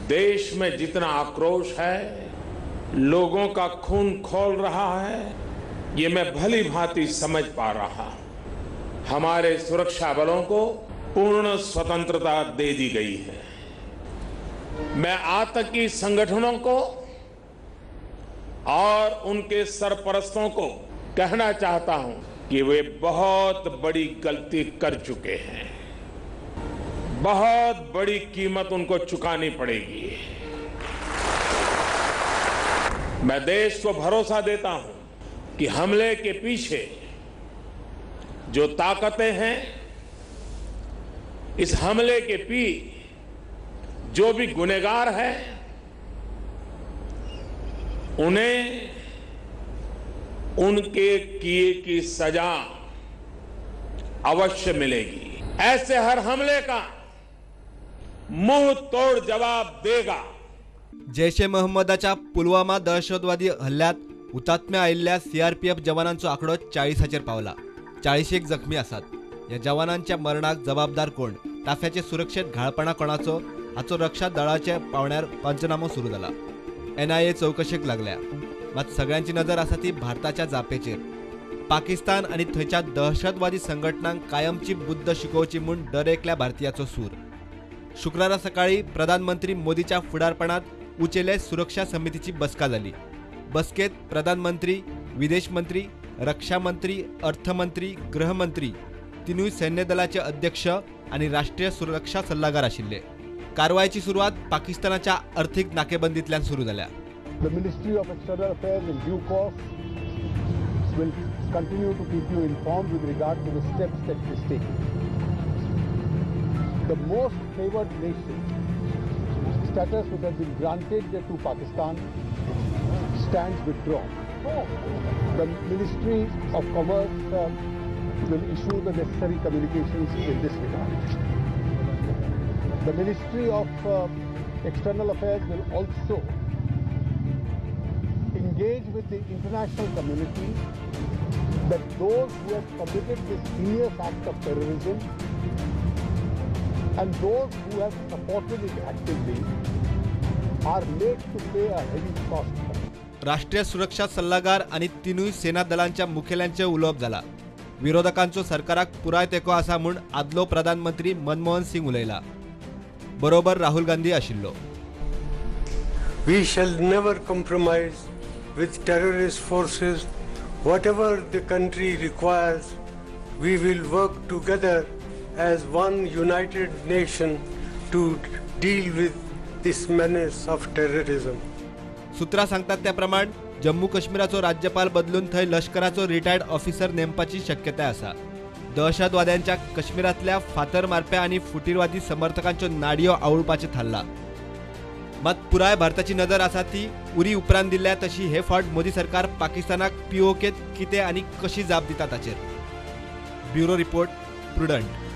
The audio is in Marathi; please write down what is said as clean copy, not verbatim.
देश में जितना आक्रोश है, लोगों का खून खौल रहा है, ये मैं भली भांति समझ पा रहा हूं। हमारे सुरक्षा बलों को पूर्ण स्वतंत्रता दे दी गई है। मैं आतंकी संगठनों को और उनके सरपरस्तों को कहना चाहता हूं कि वे बहुत बड़ी गलती कर चुके हैं। बहुत बड़ी कीमत उनको चुकानी पड़ेगी। मैं देश को भरोसा देता हूं कि हमले के पीछे जो ताकतें हैं, इस हमले के जो भी गुनहगार हैं, उन्हें उनके किए की सजा अवश्य मिलेगी। ऐसे हर हमले का मुंह तोड़ जवाब देगा। जैश ए मोहम्मदाच्या पुलवामा दहशतवादी हल्ल्यात हुतात्म्य आयिल्ल्या CRPF जवानांचो आकडो 40,000 पावला। 41 जखमी आसात। या जवानांच्या मरणाक जबाबदार कोण, ताफ्याचे सुरक्षेत घाळपणा कोणाचो, हाचो रक्षा दळाच्या पावण्यार पंचनामो सुरू जाला। NIA चौकशेक लागल्या। मात सगळ्यांची नजर आसा ती भारताच्या जापेचेर। पाकिस्तान आणि थंयच्या दहशतवादी संघटनांक कायमची बुद्ध शिकोवची म्हूण दरेकल्या भारतीयाचो सूर। शुक्रारा सकाळी प्रधानमंत्री मोदीच्या फुडारपणात उचेले सुरक्षा समितीची बसका जाली। बसकेत प्रधानमंत्री, विदेश मंत्री, रक्षा मंत्री, अर्थमंत्री, गृहमंत्री, तिनूय सैन्य दलाचे अध्यक्ष आणि राष्ट्रीय सुरक्षा सल्लागार आशिल्ले। कारवायेची सुरुवात पाकिस्तानाच्या आर्थिक नाकेबंदीतल्यान सुरू झाल्या। The Ministry of External Affairs in due course will continue to keep you informed with regard to the steps that it is taking. The most favored nation status which has been granted to Pakistan stands withdrawn. The Ministry of Commerce will issue the necessary communications in this regard. The Ministry of External Affairs will also engage with the international community that those who have committed this heinous act of terrorism and those who have supported it actively are made to pay a heavy cost. राष्ट्रीय सुरक्षा सल्लागार आणि तिनूय सेना दलांच्या मुखेल्यांचे उलोवप जाला। विरोधकांचो सरकाराक पुराय तेको आसा म्हूण आदलो प्रधानमंत्री मनमोहन सिंग उलयला। बरोबर राहुल गांधी आशिल्लो। We shall never compromise with terrorist forces. Whatever the country requires, we will work together as one united nation to deal with this menace of terrorism. सूत्रा सांगतात त्याप्रमाण जम्मू काश्मीराचो राज्यपाल बदलून थंय लष्कराचो रिटायर्ड ऑफिसर नेमपाची शक्यताय आसा। दहशतवाद्यांच्या काश्मीरातल्या फातर मारप्या आणि फुटीरवादी समर्थकांच्यो नाडयो आवळपाचे थारला। मात पुराय भारताची नजर आसा ती उरी उपरांत दिल्ल्या तशी हे फावट मोदी सरकार पाकिस्तानाक POKत कितें आनी कशी जाप दिता ताचेर। Bureau report, prudent.